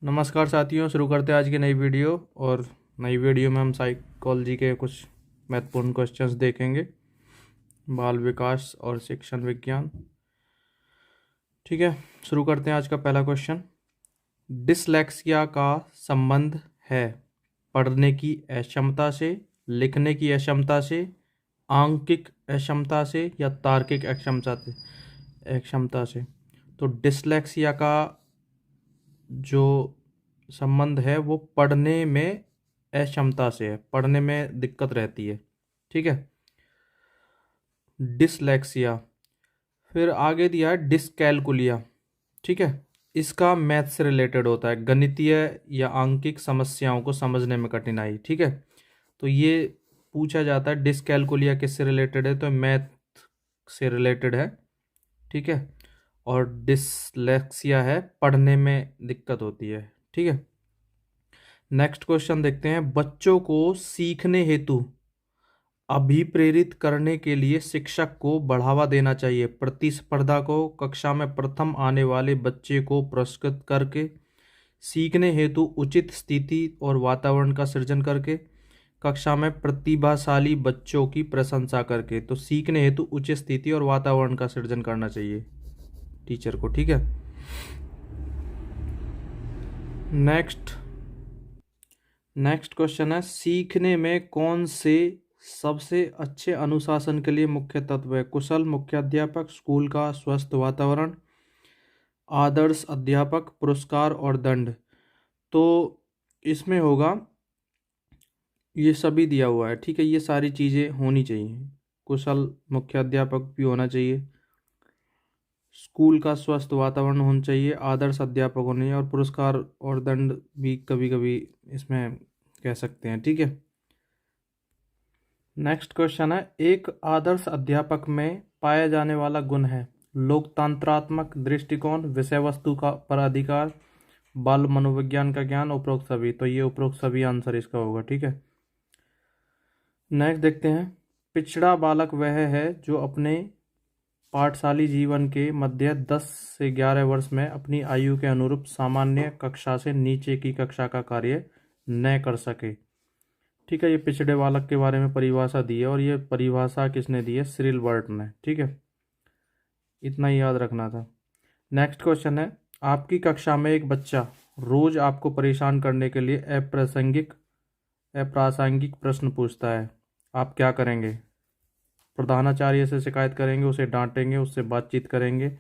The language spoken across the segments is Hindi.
नमस्कार साथियों, शुरू करते हैं आज की नई वीडियो। और नई वीडियो में हम साइकोलॉजी के कुछ महत्वपूर्ण क्वेश्चंस देखेंगे, बाल विकास और शिक्षण विज्ञान। ठीक है, शुरू करते हैं आज का पहला क्वेश्चन। डिसलेक्सिया का संबंध है पढ़ने की अक्षमता से, लिखने की अक्षमता से, आंकिक अक्षमता से या तार्किक अक्षमता से। तो डिसलेक्सिया का जो संबंध है वो पढ़ने में अक्षमता से है, पढ़ने में दिक्कत रहती है। ठीक है, डिसलेक्सिया। फिर आगे दिया है डिसकैलकुलिया। ठीक है, इसका मैथ से रिलेटेड होता है, गणितीय या आंकिक समस्याओं को समझने में कठिनाई। ठीक है, तो ये पूछा जाता है डिसकैलकुलिया किससे रिलेटेड है, तो मैथ से रिलेटेड है। ठीक है, और डिसलेक्सिया है पढ़ने में दिक्कत होती है। ठीक है, नेक्स्ट क्वेश्चन देखते हैं। बच्चों को सीखने हेतु अभिप्रेरित करने के लिए शिक्षक को बढ़ावा देना चाहिए। प्रतिस्पर्धा को कक्षा में प्रथम आने वाले बच्चे को पुरस्कृत करके, सीखने हेतु उचित स्थिति और वातावरण का सृजन करके, कक्षा में प्रतिभाशाली बच्चों की प्रशंसा करके। तो सीखने हेतु उचित स्थिति और वातावरण का सृजन करना चाहिए टीचर को। ठीक है, नेक्स्ट क्वेश्चन है। सीखने में कौन से सबसे अच्छे अनुशासन के लिए मुख्य तत्व है? कुशल मुख्याध्यापक, स्कूल का स्वस्थ वातावरण, आदर्श अध्यापक, पुरस्कार और दंड। तो इसमें होगा, ये सभी दिया हुआ है। ठीक है, ये सारी चीज़ें होनी चाहिए। कुशल मुख्याध्यापक भी होना चाहिए, स्कूल का स्वस्थ वातावरण होना चाहिए, आदर्श अध्यापक होने चाहिए, और पुरस्कार और दंड भी कभी कभी इसमें कह सकते हैं। ठीक है, नेक्स्ट क्वेश्चन है। एक आदर्श अध्यापक में पाया जाने वाला गुण है लोकतंत्रात्मक दृष्टिकोण, विषय वस्तु का पर अधिकार, बाल मनोविज्ञान का ज्ञान, उपरोक्त सभी। तो ये उपरोक्त सभी आंसर इसका होगा। ठीक है, नेक्स्ट देखते हैं। पिछड़ा बालक वह है जो अपने पाठशाली जीवन के मध्य 10 से 11 वर्ष में अपनी आयु के अनुरूप सामान्य कक्षा से नीचे की कक्षा का कार्य न कर सके। ठीक है, ये पिछड़े बालक के बारे में परिभाषा दी है, और ये परिभाषा किसने दी है? सिरिल बर्ट ने। ठीक है, इतना ही याद रखना था। नेक्स्ट क्वेश्चन है। आपकी कक्षा में एक बच्चा रोज आपको परेशान करने के लिए अप्रासंगिक प्रश्न पूछता है, आप क्या करेंगे? प्रधानाचार्य से शिकायत करेंगे, उसे डांटेंगे, उससे बातचीत करेंगे,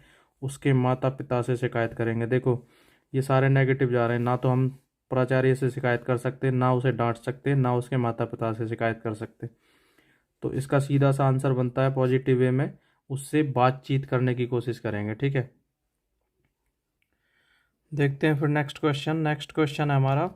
उसके माता पिता से शिकायत करेंगे? देखो, ये सारे नेगेटिव जा रहे हैं। ना तो हम प्राचार्य से शिकायत कर सकते, ना उसे डांट सकते, ना उसके माता पिता से शिकायत कर सकते। तो इसका सीधा सा आंसर बनता है पॉजिटिव वे में उससे बातचीत करने की कोशिश करेंगे। ठीक है, देखते हैं फिर नेक्स्ट क्वेश्चन है हमारा।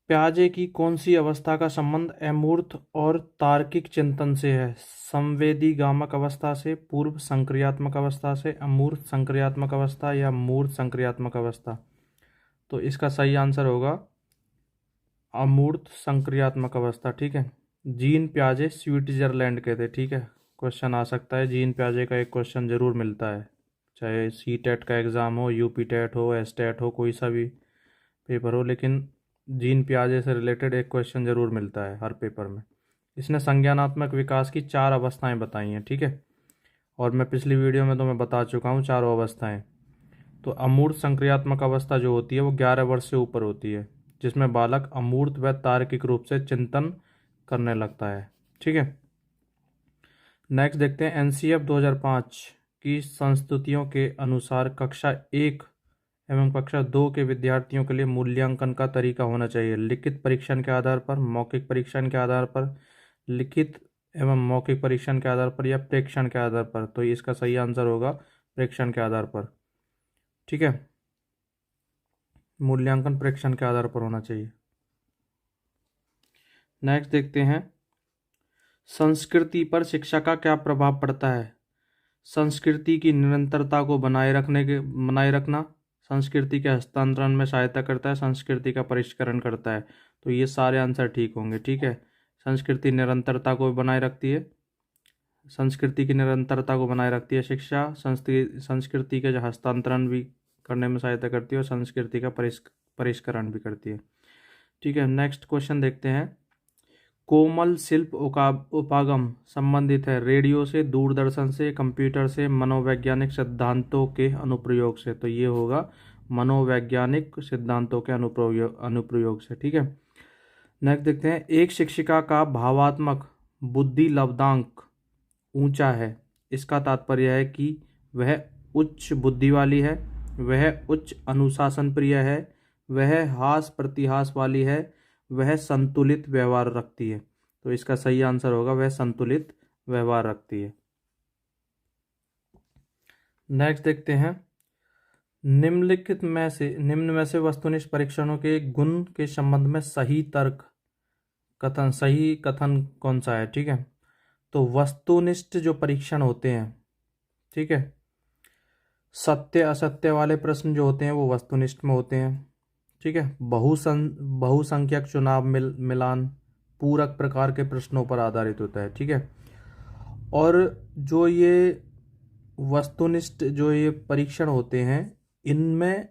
प्याजे की कौन सी अवस्था का संबंध अमूर्त और तार्किक चिंतन से है? संवेदी गामक अवस्था से, पूर्व संक्रियात्मक अवस्था से, अमूर्त संक्रियात्मक अवस्था या मूर्त संक्रियात्मक अवस्था? तो इसका सही आंसर होगा अमूर्त संक्रियात्मक अवस्था। ठीक है, जीन प्याजे स्विट्जरलैंड के थे। ठीक है, क्वेश्चन आ सकता है, जीन प्याजे का एक क्वेश्चन जरूर मिलता है, चाहे सी टेट का एग्ज़ाम हो, यूपी टेट हो, एस टेट हो, कोई सा भी पेपर हो, लेकिन जीन प्याजे से रिलेटेड एक क्वेश्चन जरूर मिलता है हर पेपर में। इसने संज्ञानात्मक विकास की 4 अवस्थाएं बताई हैं। ठीक है, और मैं पिछली वीडियो में तो मैं बता चुका हूँ चारों अवस्थाएं। तो अमूर्त संक्रियात्मक अवस्था जो होती है वो 11 वर्ष से ऊपर होती है, जिसमें बालक अमूर्त व तार्किक रूप से चिंतन करने लगता है। ठीक है, नेक्स्ट देखते हैं। एनसीएफ 2005 की संस्तुतियों के अनुसार कक्षा 1 एवं कक्षा 2 के विद्यार्थियों के लिए मूल्यांकन का तरीका होना चाहिए लिखित परीक्षण के आधार पर, मौखिक परीक्षण के आधार पर, लिखित एवं मौखिक परीक्षण के आधार पर, या प्रेक्षण के आधार पर। तो इसका सही आंसर होगा प्रेक्षण के आधार पर। ठीक है, मूल्यांकन प्रेक्षण के आधार पर होना चाहिए। नेक्स्ट देखते हैं। संस्कृति पर शिक्षा का क्या प्रभाव पड़ता है? संस्कृति की निरंतरता को बनाए रखना, संस्कृति के हस्तांतरण में सहायता करता है, संस्कृति का परिष्करण करता है। तो ये सारे आंसर ठीक होंगे। ठीक है, संस्कृति निरंतरता को बनाए रखती है, संस्कृति की निरंतरता को बनाए रखती है शिक्षा, संस्कृति के जो हस्तांतरण भी करने में सहायता करती है और संस्कृति का परिष्करण भी करती है। ठीक है, नेक्स्ट क्वेश्चन देखते हैं। कोमल शिल्प उपागम संबंधित है रेडियो से, दूरदर्शन से, कंप्यूटर से, मनोवैज्ञानिक सिद्धांतों के अनुप्रयोग से। तो ये होगा मनोवैज्ञानिक सिद्धांतों के अनुप्रयोग से। ठीक है, नेक्स्ट देखते हैं। एक शिक्षिका का भावात्मक बुद्धि लब्धांक ऊंचा है, इसका तात्पर्य है कि वह उच्च बुद्धि वाली है, वह उच्च अनुशासन प्रिय है, वह हास प्रतिहास वाली है, वह संतुलित व्यवहार रखती है। तो इसका सही आंसर होगा वह संतुलित व्यवहार रखती है। नेक्स्ट देखते हैं। निम्न में से वस्तुनिष्ठ परीक्षणों के गुण के संबंध में सही कथन कौन सा है। ठीक है, तो वस्तुनिष्ठ जो परीक्षण होते हैं, ठीक है, सत्य असत्य वाले प्रश्न जो होते हैं वो वस्तुनिष्ठ में होते हैं। ठीक है, बहुसंख्यक चुनाव मिलान पूरक प्रकार के प्रश्नों पर आधारित होता है। ठीक है, और जो ये वस्तुनिष्ठ जो ये परीक्षण होते हैं, इनमें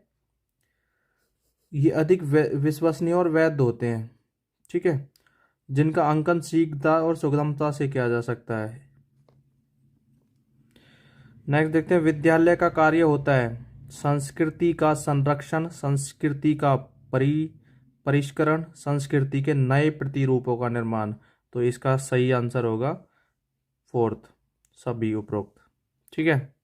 ये अधिक विश्वसनीय और वैध होते हैं। ठीक है, जिनका अंकन शीघ्रता और सुगमता से किया जा सकता है। नेक्स्ट देखते हैं। विद्यालय का कार्य होता है संस्कृति का संरक्षण, संस्कृति का परिष्करण, संस्कृति के नए प्रतिरूपों का निर्माण। तो इसका सही आंसर होगा फोर्थ, सभी उपरोक्त। ठीक है।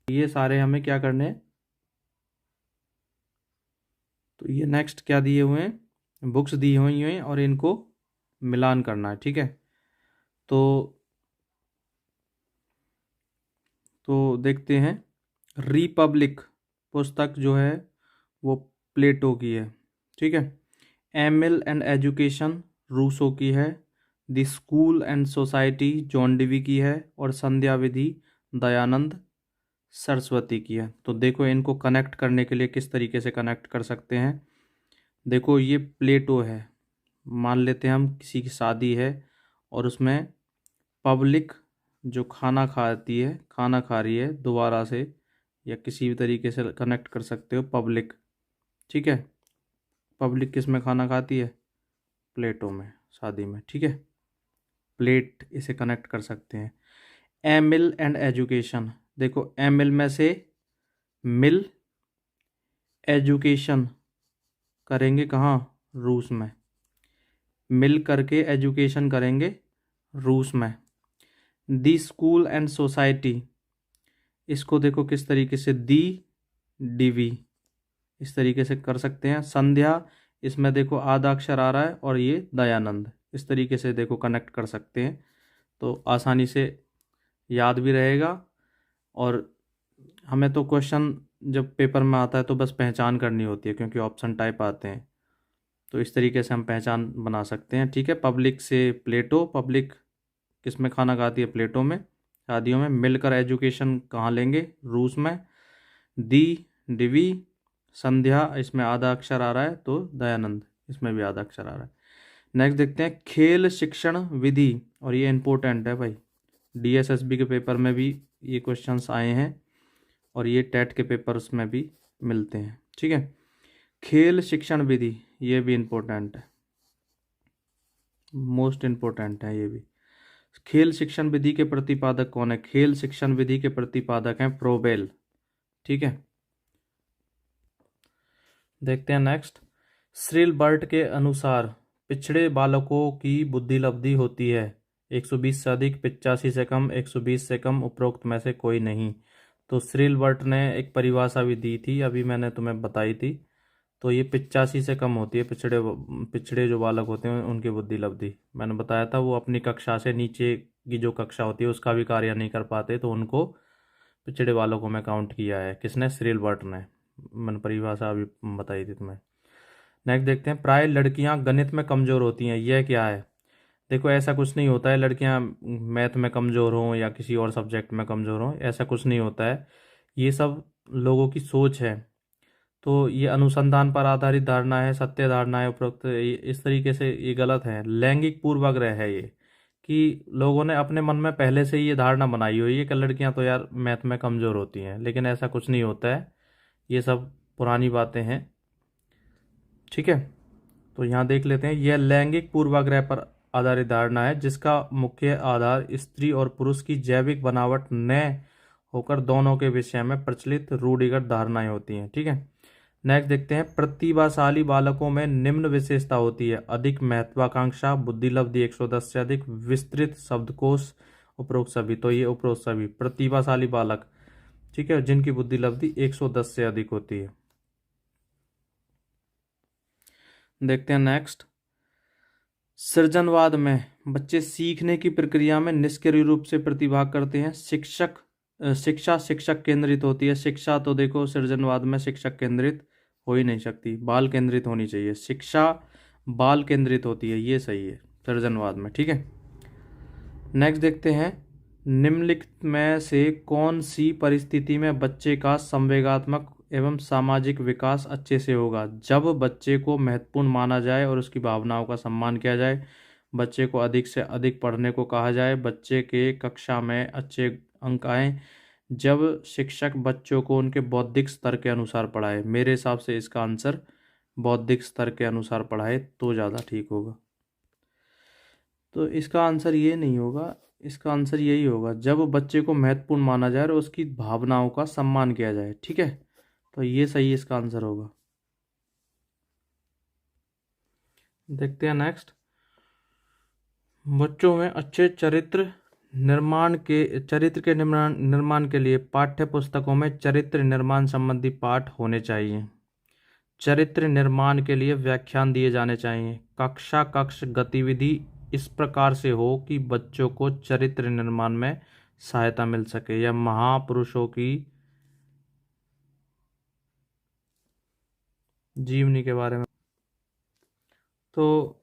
ये सारे हमें क्या करने हैं, तो ये नेक्स्ट क्या दिए हुए हैं, बुक्स दी हुई हैं और इनको मिलान करना है। ठीक है, तो देखते हैं। रिपब्लिक पुस्तक जो है वो प्लेटो की है। ठीक है, एमिल एंड एजुकेशन रूसो की है, the school and society John Dewey की है, और संध्या विधि दयानंद सरस्वती की है। तो देखो इनको कनेक्ट करने के लिए किस तरीके से कनेक्ट कर सकते हैं। देखो ये प्लेटो है, मान लेते हैं हम किसी की शादी है और उसमें पब्लिक जो खाना खा रही है दोबारा से, या किसी भी तरीके से कनेक्ट कर सकते हो पब्लिक। ठीक है, पब्लिक किस में खाना खाती है, प्लेटो में, शादी में। ठीक है, प्लेट इसे कनेक्ट कर सकते हैं। एमिल एंड एजुकेशन, देखो एमिल में से मिल, एजुकेशन करेंगे कहाँ, रूस में, मिल करके एजुकेशन करेंगे रूस में। दी स्कूल एंड सोसाइटी, इसको देखो किस तरीके से, दी डीवी इस तरीके से कर सकते हैं। संध्या, इसमें देखो आधा अक्षर आ रहा है, और ये दयानंद, इस तरीके से देखो कनेक्ट कर सकते हैं। तो आसानी से याद भी रहेगा, और हमें तो क्वेश्चन जब पेपर में आता है तो बस पहचान करनी होती है, क्योंकि ऑप्शन टाइप आते हैं। तो इस तरीके से हम पहचान बना सकते हैं। ठीक है, पब्लिक से प्लेटो, पब्लिक किस में खाना खाती है, प्लेटो में, शादियों में। मिलकर एजुकेशन कहाँ लेंगे, रूस में। दी डिवी, संध्या इसमें आधा अक्षर आ रहा है, तो दयानंद इसमें भी आधा अक्षर आ रहा है। नेक्स्ट देखते हैं। खेल शिक्षण विधि, और ये इंपॉर्टेंट है भाई, डीएसएसबी के पेपर में भी ये क्वेश्चंस आए हैं, और ये टेट के पेपर्स में भी मिलते हैं। ठीक है, खेल शिक्षण विधि ये भी इम्पोर्टेंट है, मोस्ट इम्पोर्टेंट है ये भी। खेल शिक्षण विधि के प्रतिपादक कौन है, खेल शिक्षण विधि के प्रतिपादक हैं फ्रोबेल। ठीक है, देखते हैं नेक्स्ट। श्रीलबर्ट के अनुसार पिछड़े बालकों की बुद्धि लब्धि होती है 120 से अधिक, 85 से कम, 120 से कम, उपरोक्त में से कोई नहीं। तो श्रीलबर्ट ने एक परिभाषा भी दी थी, अभी मैंने तुम्हें बताई थी। तो ये 85 से कम होती है, पिछड़े पिछड़े जो बालक होते हैं उनकी बुद्धि लब्धि। मैंने बताया था वो अपनी कक्षा से नीचे की जो कक्षा होती है उसका भी कार्य नहीं कर पाते, तो उनको पिछड़े बालकों में काउंट किया है। किसने? श्रीलबर्ट ने। मैंने परिभाषा अभी बताई थी तुम्हें। नेक्स्ट देखते हैं, प्राय लड़कियां गणित में कमज़ोर होती हैं, यह क्या है? देखो, ऐसा कुछ नहीं होता है लड़कियां मैथ में कमज़ोर हों या किसी और सब्जेक्ट में कमज़ोर हों, ऐसा कुछ नहीं होता है। ये सब लोगों की सोच है। तो ये अनुसंधान पर आधारित धारणा है, सत्य धारणा है उपरोक्त, इस तरीके से ये गलत है। लैंगिक पूर्वाग्रह है ये, कि लोगों ने अपने मन में पहले से ही ये धारणा बनाई हुई है कि लड़कियां तो यार मैथ में कमज़ोर होती हैं, लेकिन ऐसा कुछ नहीं होता है। ये सब पुरानी बातें हैं। ठीक है, तो यहाँ देख लेते हैं। यह लैंगिक पूर्वाग्रह पर आधारित धारणा है जिसका मुख्य आधार स्त्री और पुरुष की जैविक बनावट न होकर दोनों के विषय में प्रचलित रूढ़िगत धारणाएं होती हैं। ठीक है, नेक्स्ट देखते हैं, प्रतिभाशाली बालकों में निम्न विशेषता होती है: अधिक महत्वाकांक्षा, बुद्धि लब्धि 110 से अधिक, विस्तृत शब्दकोश, उपरोक्त सभी। तो ये उपरोक्त सभी प्रतिभाशाली बालक, ठीक है, जिनकी बुद्धि लब्धि 110 से अधिक होती है। देखते हैं नेक्स्ट, सृजनवाद में बच्चे सीखने की प्रक्रिया में निष्क्रिय रूप से प्रतिभाग करते हैं। शिक्षा शिक्षक केंद्रित होती है। शिक्षा तो देखो, सृजनवाद में शिक्षक केंद्रित हो ही नहीं सकती, बाल केंद्रित होनी चाहिए। शिक्षा बाल केंद्रित होती है, ये सही है सृजनवाद में। ठीक है, नेक्स्ट देखते हैं, निम्नलिखित में से कौन सी परिस्थिति में बच्चे का संवेगात्मक एवं सामाजिक विकास अच्छे से होगा? जब बच्चे को महत्वपूर्ण माना जाए और उसकी भावनाओं का सम्मान किया जाए, बच्चे को अधिक से अधिक पढ़ने को कहा जाए, बच्चे के कक्षा में अच्छे अंक आए, जब शिक्षक बच्चों को उनके बौद्धिक स्तर के अनुसार पढ़ाए। मेरे हिसाब से इसका आंसर बौद्धिक स्तर के अनुसार पढ़ाए तो ज़्यादा ठीक होगा। तो इसका आंसर ये नहीं होगा, इसका आंसर यही होगा, जब बच्चे को महत्वपूर्ण माना जाए और उसकी भावनाओं का सम्मान किया जाए। ठीक है, तो ये सही इसका आंसर होगा। देखते हैं नेक्स्ट, बच्चों में अच्छे चरित्र के निर्माण के लिए पाठ्य पुस्तकों में चरित्र निर्माण संबंधी पाठ होने चाहिए। चरित्र निर्माण के लिए व्याख्यान दिए जाने चाहिए। कक्ष गतिविधि इस प्रकार से हो कि बच्चों को चरित्र निर्माण में सहायता मिल सके, या महापुरुषों की जीवनी के बारे में। तो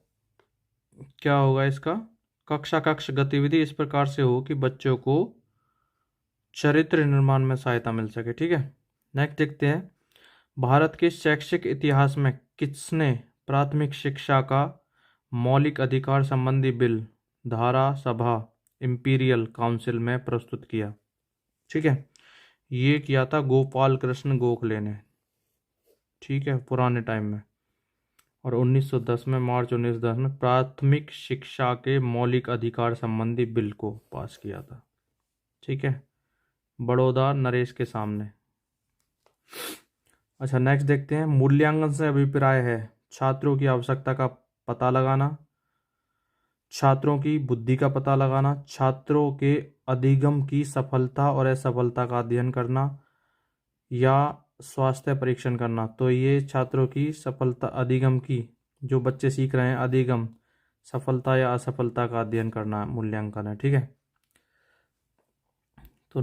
क्या होगा इसका? कक्ष गतिविधि इस प्रकार से हो कि बच्चों को चरित्र निर्माण में सहायता मिल सके। ठीक है, नेक्स्ट देखते हैं, भारत के शैक्षिक इतिहास में किसने प्राथमिक शिक्षा का मौलिक अधिकार संबंधी बिल धारा सभा इंपीरियल काउंसिल में प्रस्तुत किया? ठीक है, ये किया था गोपाल कृष्ण गोखले ने। ठीक है, पुराने टाइम में, और 1910 में, मार्च 1910 में प्राथमिक शिक्षा के मौलिक अधिकार संबंधी बिल को पास किया था। ठीक है, बड़ौदा नरेश के सामने। अच्छा, नेक्स्ट देखते हैं, मूल्यांकन से अभिप्राय है छात्रों की आवश्यकता का पता लगाना, छात्रों की बुद्धि का पता लगाना, छात्रों के अधिगम की सफलता और असफलता का अध्ययन करना, या स्वास्थ्य परीक्षण करना। तो ये छात्रों की सफलता, अधिगम की, जो बच्चे सीख रहे हैं, अधिगम, सफलता या असफलता का अध्ययन करना मूल्यांकन है। ठीक है, तो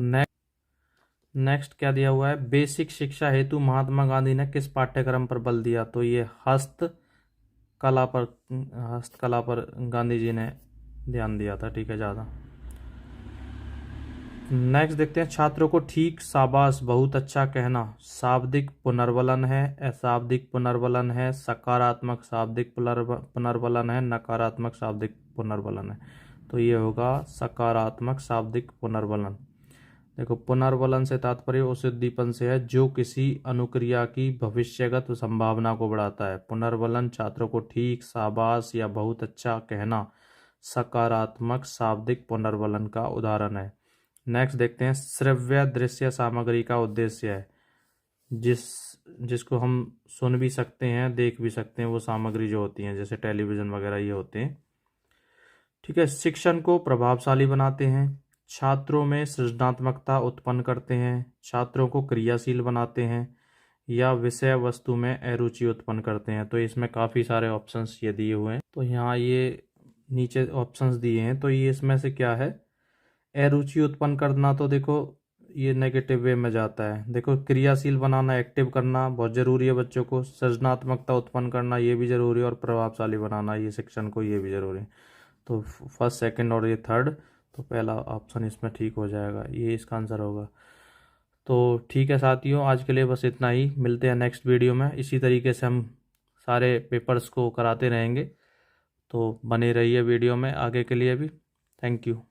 नेक्स्ट क्या दिया हुआ है, बेसिक शिक्षा हेतु महात्मा गांधी ने किस पाठ्यक्रम पर बल दिया? तो ये हस्तकला पर गांधी जी ने ध्यान दिया था। ठीक है, ज़्यादा। नेक्स्ट देखते हैं, छात्रों को ठीक, शाबाश, बहुत अच्छा कहना शाब्दिक पुनर्बलन है, अशाब्दिक पुनर्बलन है, सकारात्मक शाब्दिक पुनर्बलन है, नकारात्मक शाब्दिक पुनर्बलन है? तो ये होगा सकारात्मक शाब्दिक पुनर्बलन। देखो, पुनर्बलन से तात्पर्य उस उद्दीपन से है जो किसी अनुक्रिया की भविष्यगत संभावना को बढ़ाता है। पुनर्बलन छात्रों को ठीक, शाबाश या बहुत अच्छा कहना सकारात्मक शाब्दिक पुनर्बलन का उदाहरण है। नेक्स्ट देखते हैं, श्रव्य दृश्य सामग्री का उद्देश्य है जिसको हम सुन भी सकते हैं, देख भी सकते हैं, वो सामग्री जो होती हैं, जैसे टेलीविज़न वगैरह ये होते हैं। ठीक है, शिक्षण को प्रभावशाली बनाते हैं, छात्रों में सृजनात्मकता उत्पन्न करते हैं, छात्रों को क्रियाशील बनाते हैं, या विषय वस्तु में अरुचि उत्पन्न करते हैं। तो इसमें काफ़ी सारे ऑप्शंस ये दिए हुए हैं, तो यहाँ ये नीचे ऑप्शंस दिए हैं, तो ये इसमें से क्या है, अरुचि उत्पन्न करना, तो देखो ये नेगेटिव वे में जाता है। देखो क्रियाशील बनाना, एक्टिव करना बहुत ज़रूरी है बच्चों को, सृजनात्मकता उत्पन्न करना ये भी ज़रूरी है, और प्रभावशाली बनाना ये शिक्षण को ये भी ज़रूरी है। तो फर्स्ट, सेकंड और ये थर्ड, तो पहला ऑप्शन इसमें ठीक हो जाएगा, ये इसका आंसर होगा। तो ठीक है साथियों, आज के लिए बस इतना ही, मिलते हैं नेक्स्ट वीडियो में। इसी तरीके से हम सारे पेपर्स को कराते रहेंगे, तो बने रहिए वीडियो में आगे के लिए भी। Thank you.